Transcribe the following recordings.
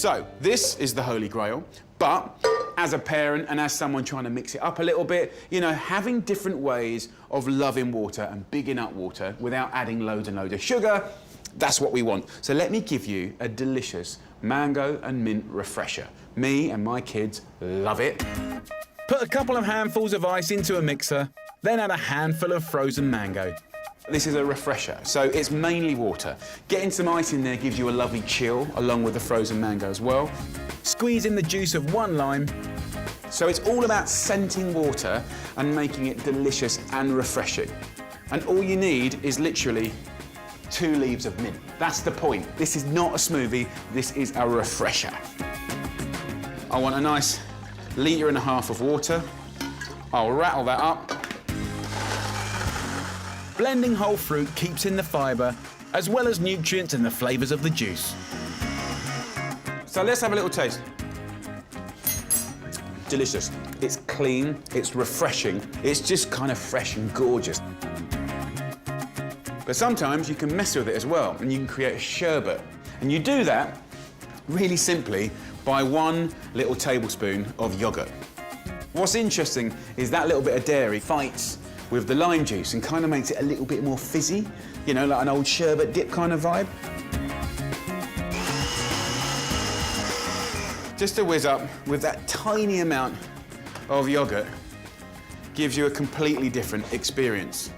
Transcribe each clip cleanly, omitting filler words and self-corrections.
So, this is the Holy Grail, but as a parent and as someone trying to mix it up a little bit, you know, having different ways of loving water and bigging up water without adding loads and loads of sugar, that's what we want. So let me give you a delicious mango and mint refresher. Me and my kids love it. Put a couple of handfuls of ice into a mixer, then add a handful of frozen mango. This is a refresher, so it's mainly water. Getting some ice in there gives you a lovely chill, along with the frozen mango as well. Squeeze in the juice of 1 lime. So it's all about scenting water and making it delicious and refreshing. And all you need is literally 2 leaves of mint. That's the point. This is not a smoothie, this is a refresher. I want a nice 1.5 litres of water. I'll rattle that up. Blending whole fruit keeps in the fibre, as well as nutrients and the flavours of the juice. So let's have a little taste. Delicious. It's clean, it's refreshing, it's just kind of fresh and gorgeous. But sometimes you can mess with it as well, and you can create a sherbet. And you do that really simply by 1 little tablespoon of yoghurt. What's interesting is that little bit of dairy fights with the lime juice and kind of makes it a little bit more fizzy, you know, like an old sherbet dip kind of vibe. Just to whiz up with that tiny amount of yoghurt gives you a completely different experience.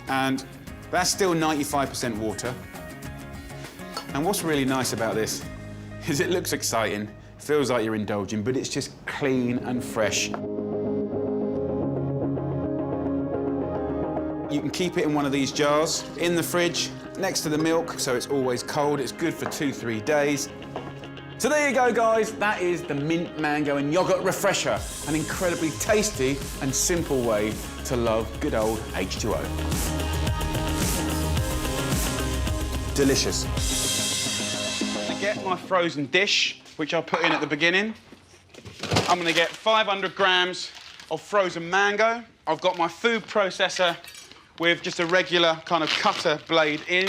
And that's still 95% water. And what's really nice about this is it looks exciting, feels like you're indulging, but it's just clean and fresh. You can keep it in one of these jars, in the fridge, next to the milk, so it's always cold. It's good for 2-3 days. So there you go, guys. That is the mint, mango and yoghurt refresher. An incredibly tasty and simple way to love good old H2O. Delicious. I'm gonna get my frozen dish, which I'll put in at the beginning. I'm gonna get 500 grams of frozen mango. I've got my food processor with just a regular kind of cutter blade in.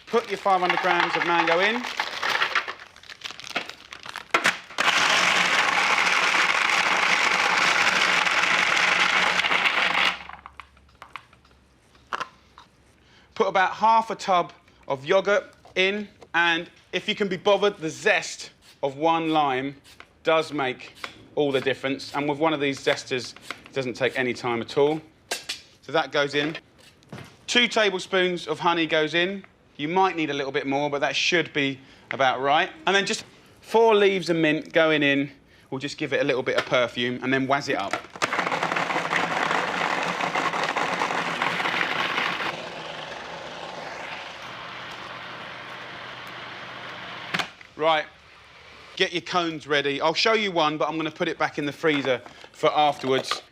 Put your 500 grams of mango in. Put about half a tub of yoghurt in, and if you can be bothered, the zest of 1 lime does make all the difference. And with one of these zesters, it doesn't take any time at all. So that goes in. 2 tablespoons of honey goes in. You might need a little bit more, but that should be about right. And then just 4 leaves of mint going in. We'll just give it a little bit of perfume and then wazz it up. Right, get your cones ready. I'll show you one, but I'm going to put it back in the freezer for afterwards.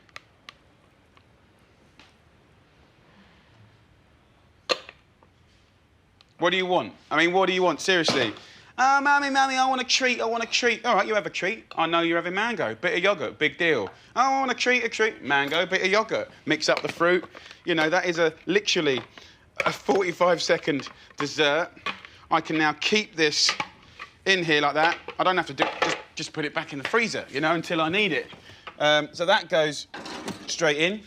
What do you want? I mean, what do you want? Seriously. Mammy, I want a treat, I want a treat. All right, you have a treat. I know you're having mango. Bit of yoghurt, big deal. I want a treat. Mango, bit of yoghurt. Mix up the fruit. You know, that is literally a 45-second dessert. I can now keep this in here like that. I don't have to just put it back in the freezer, you know, until I need it. So that goes straight in.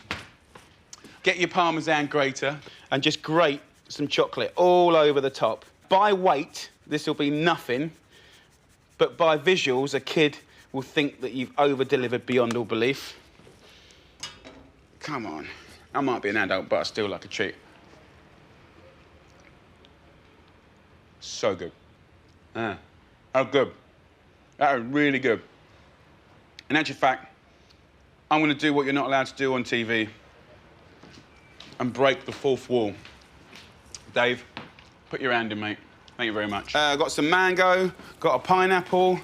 Get your Parmesan grater and just grate some chocolate all over the top. By weight, this will be nothing, but by visuals, a kid will think that you've over-delivered beyond all belief. Come on. I might be an adult, but I still like a treat. So good. How good. That is really good. In actual fact, I'm going to do what you're not allowed to do on TV and break the 4th wall. Dave, put your hand in, mate. Thank you very much. Got some mango, got a pineapple,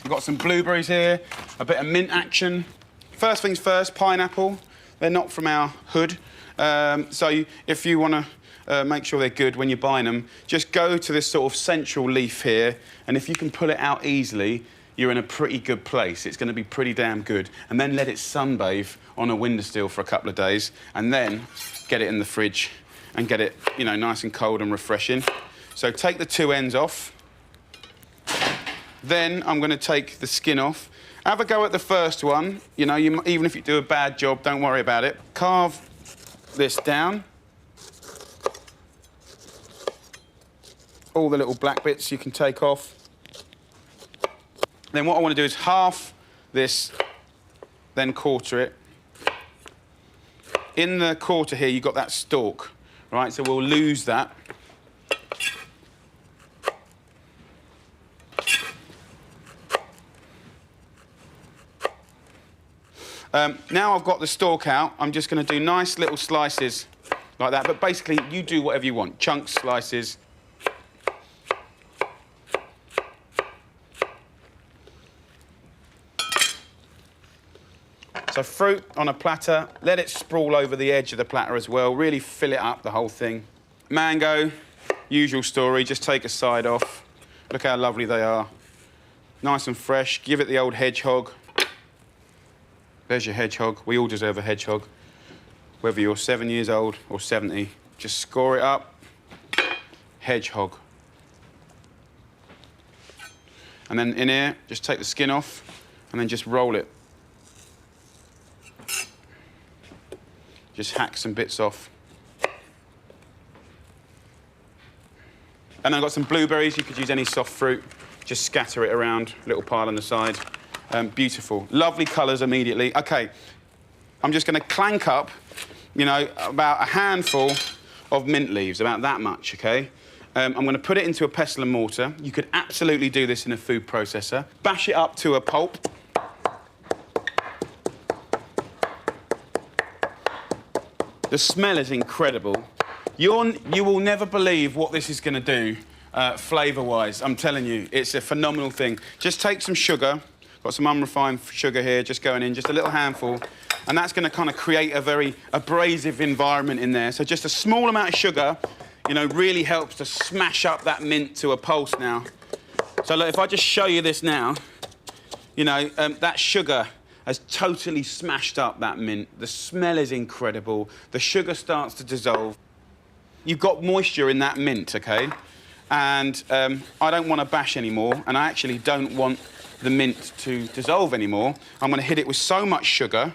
got some blueberries here, a bit of mint action. First things first, pineapple. They're not from our hood. So if you want to make sure they're good when you're buying them, just go to this sort of central leaf here, and if you can pull it out easily, you're in a pretty good place. It's going to be pretty damn good. And then let it sunbathe on a windowsill for a couple of days, and then get it in the fridge and get it, you know, nice and cold and refreshing. So take the 2 ends off. Then I'm going to take the skin off. Have a go at the first one. You know, even if you do a bad job, don't worry about it. Carve this down. All the little black bits you can take off. Then what I want to do is half this, then quarter it. In the quarter here, you've got that stalk, right? So we'll lose that. Now I've got the stalk out, I'm just going to do nice little slices like that. But basically, you do whatever you want. Chunks, slices. So fruit on a platter, let it sprawl over the edge of the platter as well. Really fill it up, the whole thing. Mango, usual story, just take a side off. Look how lovely they are. Nice and fresh, give it the old hedgehog. There's your hedgehog. We all deserve a hedgehog. Whether you're 7 years old or 70, just score it up. Hedgehog. And then in here, just take the skin off and then just roll it. Just hack some bits off. And I've got some blueberries. You could use any soft fruit. Just scatter it around, little pile on the side. Beautiful. Lovely colours immediately. OK, I'm just going to clank up, you know, about a handful of mint leaves, about that much, OK? I'm going to put it into a pestle and mortar. You could absolutely do this in a food processor. Bash it up to a pulp. The smell is incredible. You will never believe what this is going to do flavour-wise. I'm telling you, it's a phenomenal thing. Just take some sugar. Got some unrefined sugar here, just going in, just a little handful. And that's going to kind of create a very abrasive environment in there. So just a small amount of sugar, you know, really helps to smash up that mint to a pulse now. So look, if I just show you this now, you know, that sugar has totally smashed up that mint. The smell is incredible. The sugar starts to dissolve. You've got moisture in that mint, OK? And I don't want to bash anymore, and I actually don't want the mint to dissolve anymore. I'm going to hit it with so much sugar,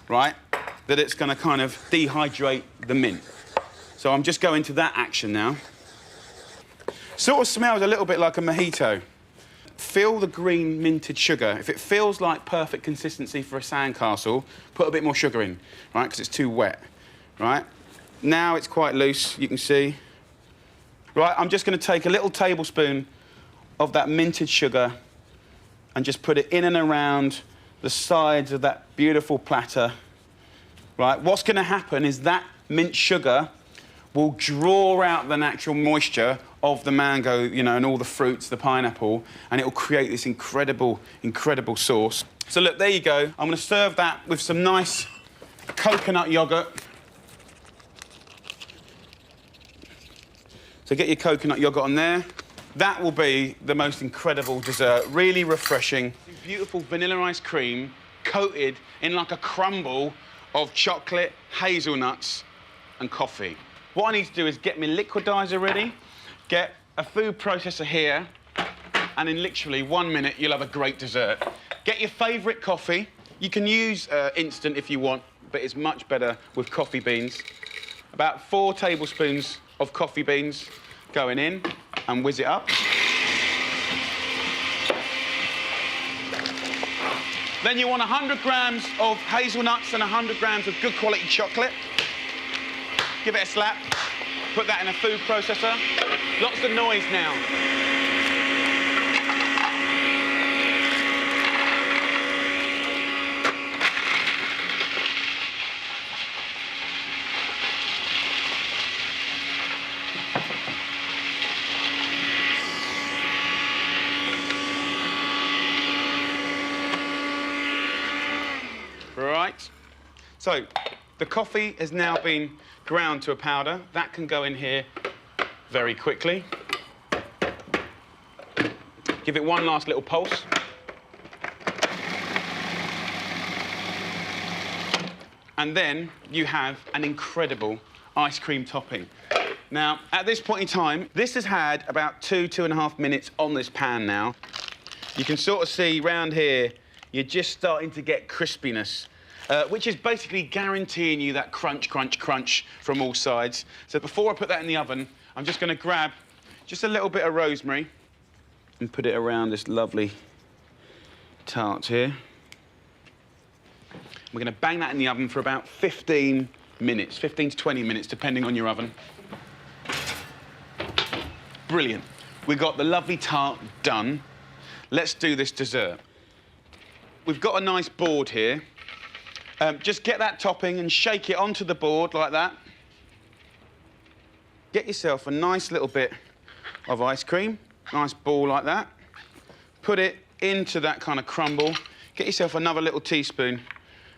right, that it's going to kind of dehydrate the mint. So I'm just going to that action now. Sort of smells a little bit like a mojito. Feel the green minted sugar. If it feels like perfect consistency for a sandcastle, put a bit more sugar in, right, because it's too wet, right? Now it's quite loose, you can see. Right, I'm just going to take a little tablespoon of that minted sugar and just put it in and around the sides of that beautiful platter. Right, what's going to happen is that mint sugar will draw out the natural moisture of the mango, you know, and all the fruits, the pineapple, and it will create this incredible, incredible sauce. So look, there you go. I'm going to serve that with some nice coconut yoghurt. So get your coconut yoghurt on there. That will be the most incredible dessert, really refreshing. Beautiful vanilla ice cream coated in like a crumble of chocolate, hazelnuts and coffee. What I need to do is get my liquidizer ready, get a food processor here, and in literally 1 minute you'll have a great dessert. Get your favourite coffee. You can use instant if you want, but it's much better with coffee beans. About 4 tablespoons of coffee beans going in and whiz it up. Then you want 100 grams of hazelnuts and 100 grams of good quality chocolate. Give it a slap. Put that in a food processor. Lots of noise now. Right. So the coffee has now been ground to a powder. That can go in here very quickly. Give it one last little pulse. And then you have an incredible ice cream topping. Now, at this point in time, this has had about 2.5 minutes on this pan now. You can sort of see round here, you're just starting to get crispiness, which is basically guaranteeing you that crunch, crunch, crunch from all sides. So before I put that in the oven, I'm just going to grab just a little bit of rosemary and put it around this lovely tart here. We're going to bang that in the oven for about 15 minutes, 15 to 20 minutes, depending on your oven. Brilliant. We've got the lovely tart done. Let's do this dessert. We've got a nice board here. Just get that topping and shake it onto the board like that. Get yourself a nice little bit of ice cream, nice ball like that. Put it into that kind of crumble. Get yourself another little teaspoon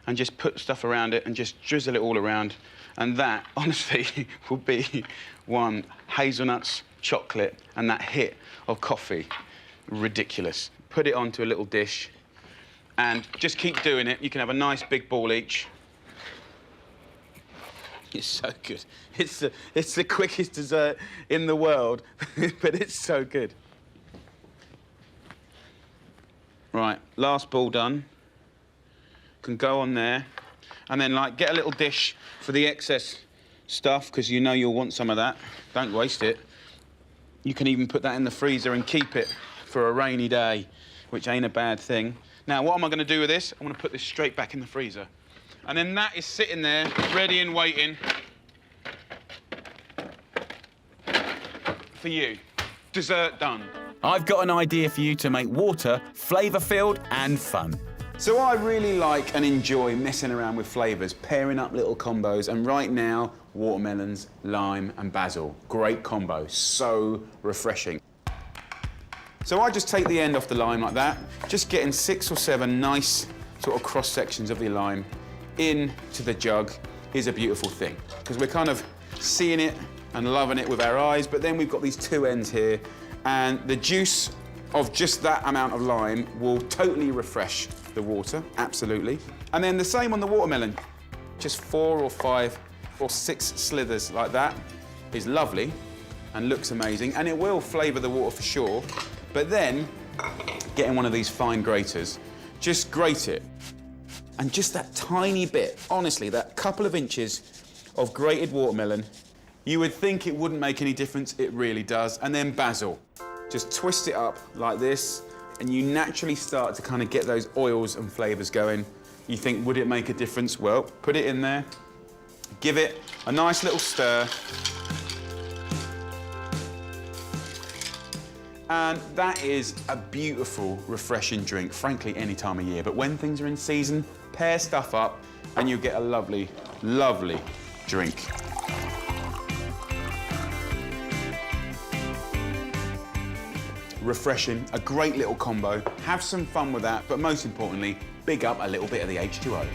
and just put stuff around it and just drizzle it all around. And that, honestly, will be one hazelnuts, chocolate, and that hit of coffee. Ridiculous. Put it onto a little dish and just keep doing it. You can have a nice big ball each. It's so good. It's the quickest dessert in the world, but it's so good. Right, last ball done. Can go on there. And then, like, get a little dish for the excess stuff, because you know you'll want some of that. Don't waste it. You can even put that in the freezer and keep it for a rainy day, which ain't a bad thing. Now, what am I going to do with this? I'm going to put this straight back in the freezer. And then that is sitting there, ready and waiting for you. Dessert done. I've got an idea for you to make water flavour-filled and fun. So I really like and enjoy messing around with flavours, pairing up little combos, and right now, watermelons, lime and basil. Great combo, so refreshing. So I just take the end off the lime like that, just getting 6 or 7 nice sort of cross sections of the lime into the jug is a beautiful thing, because we're kind of seeing it and loving it with our eyes, but then we've got these 2 ends here, and the juice of just that amount of lime will totally refresh the water, absolutely. And then the same on the watermelon. Just 4 or 5 or 6 slithers like that is lovely and looks amazing, and it will flavour the water for sure. But then, getting one of these fine graters, just grate it. And just that tiny bit, honestly, that couple of inches of grated watermelon, you would think it wouldn't make any difference, it really does. And then basil. Just twist it up like this, and you naturally start to kind of get those oils and flavours going. You think, would it make a difference? Well, put it in there, give it a nice little stir, and that is a beautiful, refreshing drink, frankly, any time of year. But when things are in season, pair stuff up, and you get a lovely, lovely drink. Refreshing, a great little combo. Have some fun with that, but most importantly, big up a little bit of the H2O.